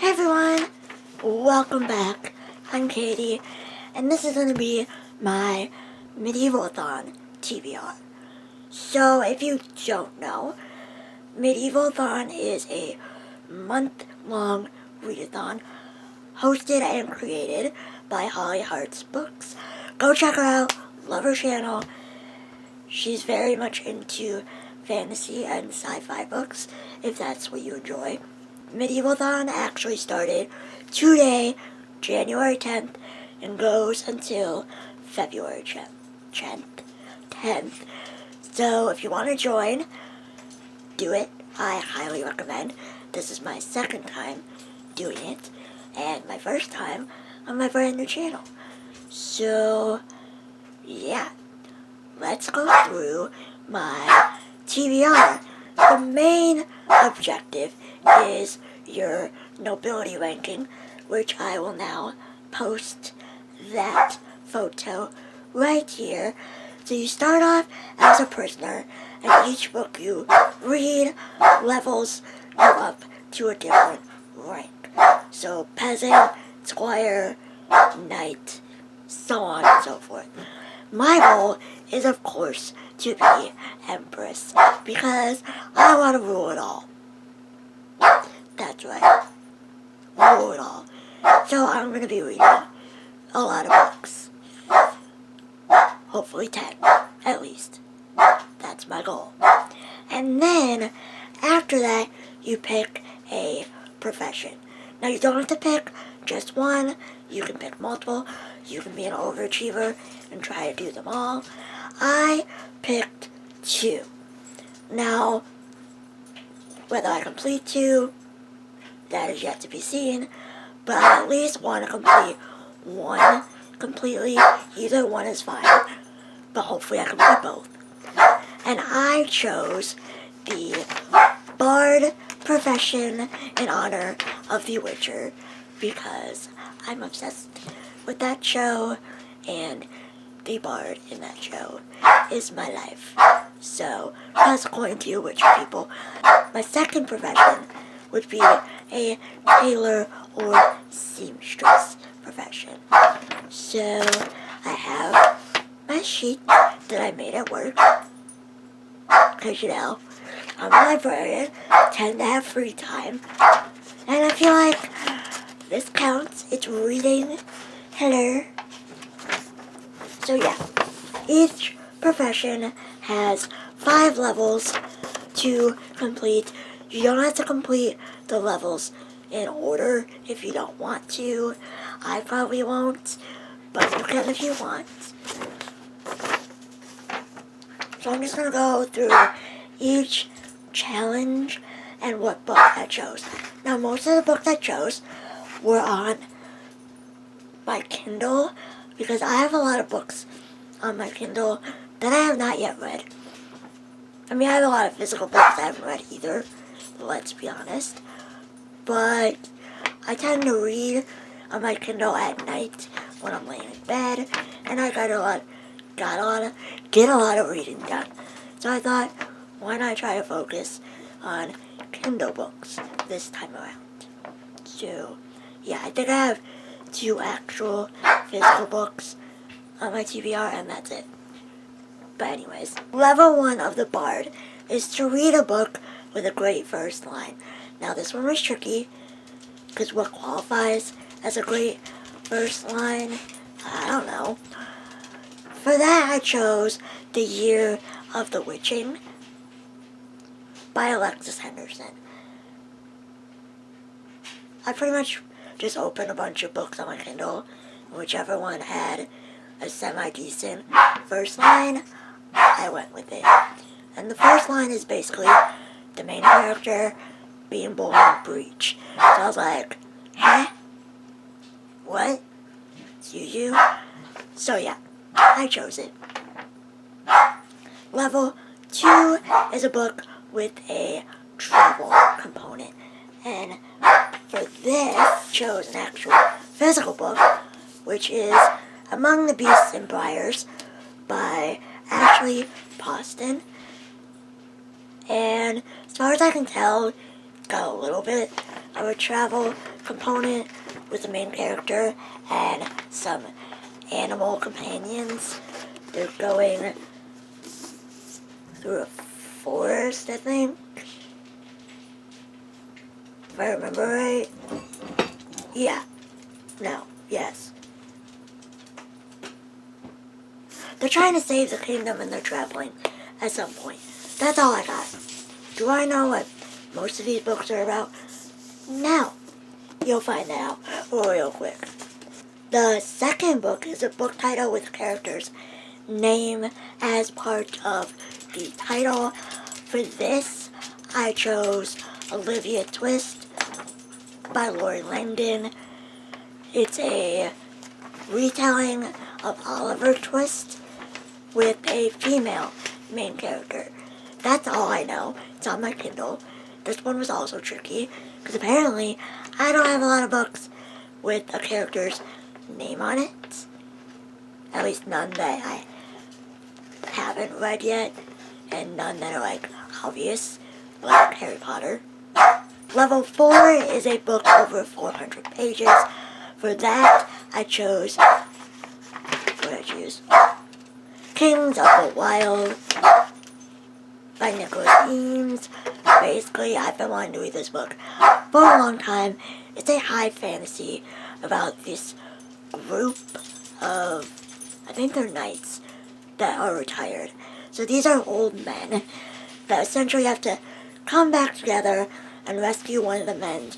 Hey everyone, welcome back. I'm Katie, and this is going to be my Medievalathon TBR. So, if you don't know, Medievalathon is a month-long readathon hosted and created by Holly Hart's Books. Go check her out, love her channel. She's very much into fantasy and sci-fi books, if that's what you enjoy. Medievalathon actually started today, January 10th, and goes until February 10th. So if you want to join, do it. I highly recommend. This is my second time doing it, and my first time on my brand new channel. So, yeah. Let's go through my TBR. The main objective is your nobility ranking, which I will now post that photo right here. So you start off as a prisoner, and each book you read levels you up to a different rank. So peasant, squire, knight, so on and so forth. My goal is, of course, to be Empress, because I want to rule it all. That's right. Rule it all. So I'm going to be reading a lot of books. Hopefully 10, at least. That's my goal. And then, after that, you pick a profession. Now, you don't have to pick just one. You can pick multiple. You can be an overachiever and try to do them all. I picked 2. Now, whether I complete 2, that is yet to be seen, but I at least want to complete 1 completely. Either one is fine, but hopefully I complete both. And I chose the Bard profession in honor of The Witcher, because I'm obsessed with that show, and the Bard in that show is my life. So, as according to you Witcher people, my second profession would be a tailor or seamstress profession. So, I have my sheet that I made at work, because you know, I'm a librarian, tend to have free time, and I feel like this counts. It's reading. Hello. So yeah, each profession has 5 levels to complete. You don't have to complete the levels in order if you don't want to. I probably won't, but you can if you want. So I'm just going to go through each challenge and what book I chose. Now, most of the books I chose were on my Kindle, because I have a lot of books on my Kindle that I have not yet read. I mean, I have a lot of physical books I haven't read either, let's be honest. But I tend to read on my Kindle at night when I'm laying in bed, and I get a lot of reading done. So I thought, why not try to focus on Kindle books this time around? So, yeah, I think I have 2 actual physical books on my TBR, and that's it. But anyways, level 1 of the Bard is to read a book with a great first line. Now, this one was tricky, because what qualifies as a great first line? I don't know. For that, I chose The Year of the Witching by Alexis Henderson. I pretty much just opened a bunch of books on my Kindle, whichever one had a semi-decent first line, I went with it. And the first line is basically the main character being born in breach. So I was like, huh? What? It's you? So yeah, I chose it. Level 2 is a book with a travel component. And for this, I chose an actual physical book, which is Among the Beasts and Briars by Ashley Poston. And as far as I can tell, it's got a little bit of a travel component with the main character and some animal companions. They're going through a forest, I think. If I remember right. Yeah. No. Yes. They're trying to save the kingdom and they're traveling at some point. That's all I got. Do I know what most of these books are about? No. You'll find out real quick. The second book is a book title with characters' name as part of the title. For this, I chose Olivia Twist by Lori Langdon. It's a retelling of Oliver Twist with a female main character. That's all I know. It's on my Kindle. This one was also tricky, because apparently I don't have a lot of books with a character's name on it. At least none that I haven't read yet, and none that are like obvious, like Harry Potter. Level 4 is a book over 400 pages. For that, I chose, what did I choose? Kings of the Wild by Nicholas Eames. Basically, I've been wanting to read this book for a long time. It's a high fantasy about this group of, I think they're knights, that are retired. So these are old men that essentially have to come back together and rescue one of the men's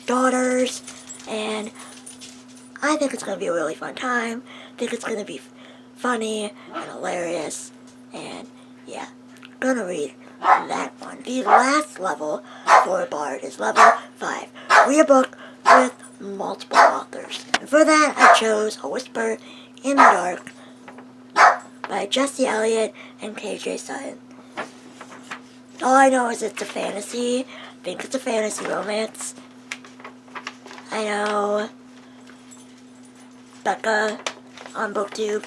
daughters. And I think it's going to be a really fun time. I think it's going to be funny and hilarious. And yeah, gonna read that one. The last level for a bard is level 5. Read a book with multiple authors. And for that, I chose A Whisper in the Dark by Jesse Elliott and KJ Sutton. All I know is it's a fantasy. I think it's a fantasy romance. I know Becca on BookTube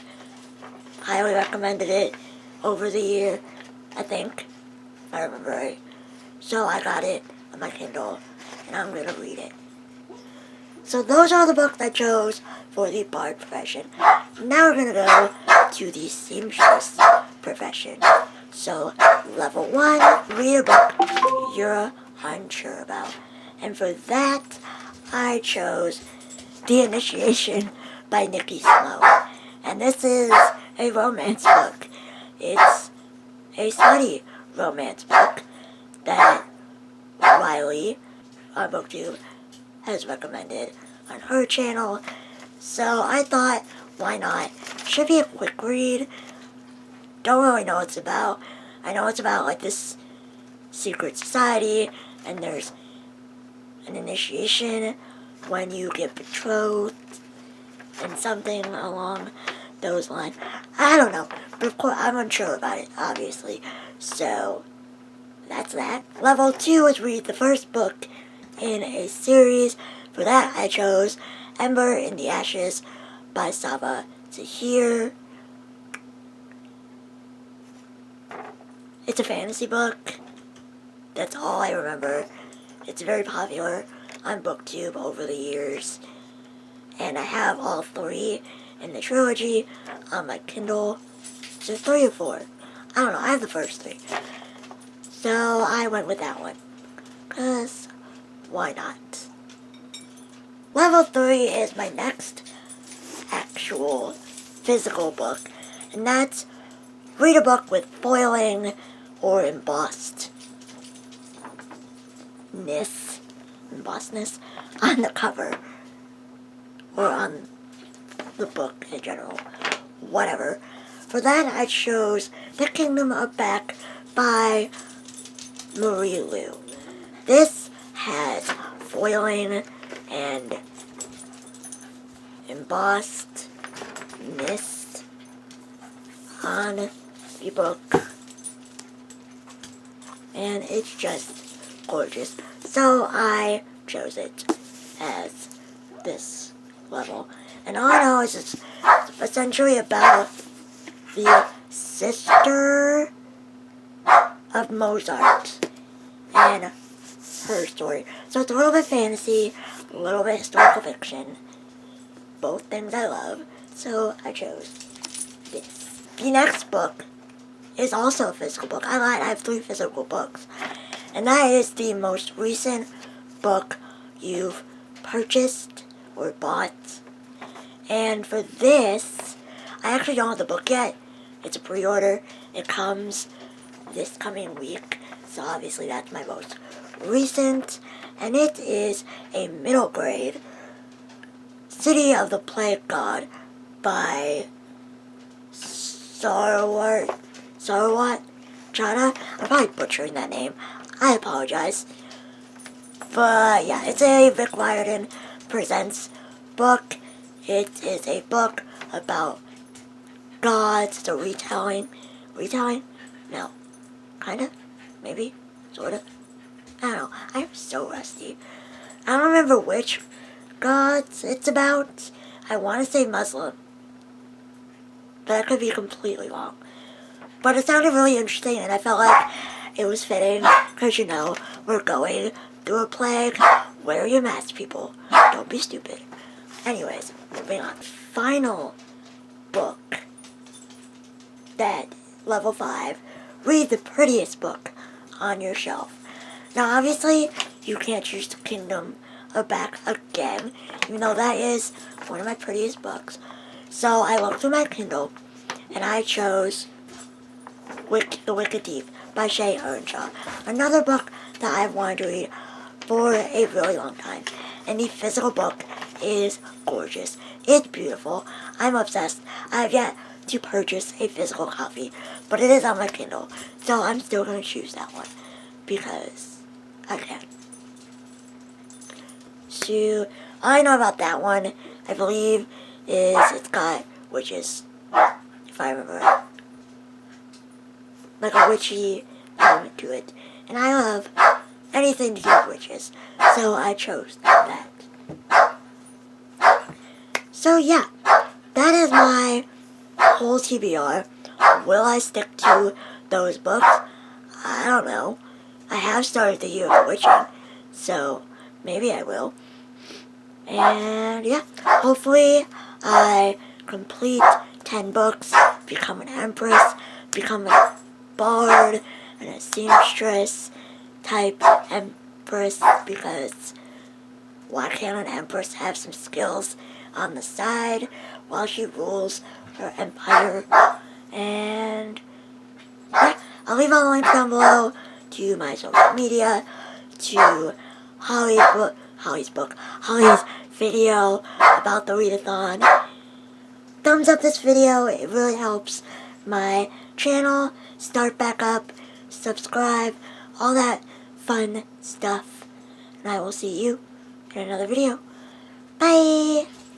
highly recommended it over the year, I think, if I remember right. So I got it on my Kindle, and I'm going to read it. So those are the books I chose for the bard profession. Now we're going to go to the seamstress profession. So, level 1, read a book you're unsure about. And for that, I chose The Initiation by Nikki Sloan. And this is a romance book. It's a study romance book that Riley on BookTube has recommended on her channel. So I thought, why not? Should be a quick read. Don't really know what it's about. I know it's about like this secret society, and there's an initiation when you get betrothed and something along those lines. I don't know, but of course I'm unsure about it, obviously. So that's that. Level 2 is read the first book in a series. For that, I chose Ember in the Ashes by Saba Tahir. It's a fantasy book. That's all I remember. It's very popular on BookTube over the years. And I have all 3 in the trilogy on my Kindle. So 3 or 4. I don't know, I have the first 3. So I went with that one. 'Cause why not? Level 3 is my next actual physical book. And that's read a book with foiling or embossedness on the cover. Or on the book in general. Whatever. For that, I chose The Kingdom of Back by Marie Lu. This has foiling and embossedness on the book. And it's just gorgeous. So I chose it as this level. And all I know is it's essentially about the sister of Mozart and her story. So it's a little bit fantasy, a little bit historical fiction. Both things I love, so I chose this. The next book is also a physical book. I lied, I have 3 physical books. And that is the most recent book you've purchased or bought. And for this, I actually don't have the book yet. It's a pre-order. It comes this coming week. So obviously that's my most recent. And it is a middle grade City of the Plague God by Sarawat Chana. I'm probably butchering that name. I apologize. But yeah, it's a Vic Riordan Presents book. It is a book about gods. It's a retelling. Retelling? No. Kinda? Maybe? Sorta? I don't know. I'm so rusty. I don't remember which gods it's about. I want to say Muslim. But I could be completely wrong. But it sounded really interesting, and I felt like it was fitting. Because, you know, we're going through a plague. Wear your mask, people. Don't be stupid. Anyways, moving on. Final book. That, level 5. Read the prettiest book on your shelf. Now, obviously, you can't choose the Kingdom of Back again, even though that is one of my prettiest books. So I looked through my Kindle, and I chose The Wicked Thief by Shay Earnshaw. Another book that I've wanted to read for a really long time. And the physical book is gorgeous. It's beautiful. I'm obsessed. I have yet to purchase a physical copy, but it is on my Kindle, so I'm still going to choose that one because I can. So, all I know about that one, I believe, is it's got witches, if I remember right. Like a witchy element to it. And I love anything to do with witches, so I chose that. So yeah, that is my whole TBR. Will I stick to those books? I don't know. I have started the year of witching, so maybe I will. And yeah, hopefully I complete 10 books, become an empress, become a bard, and a seamstress type empress, because why can't an empress have some skills on the side while she rules her empire? And yeah, I'll leave all the links down below to my social media, to Holly's video about the readathon. Thumbs up this video, it really helps my channel start back up, subscribe, all that fun stuff. And I will see you in another video. Bye!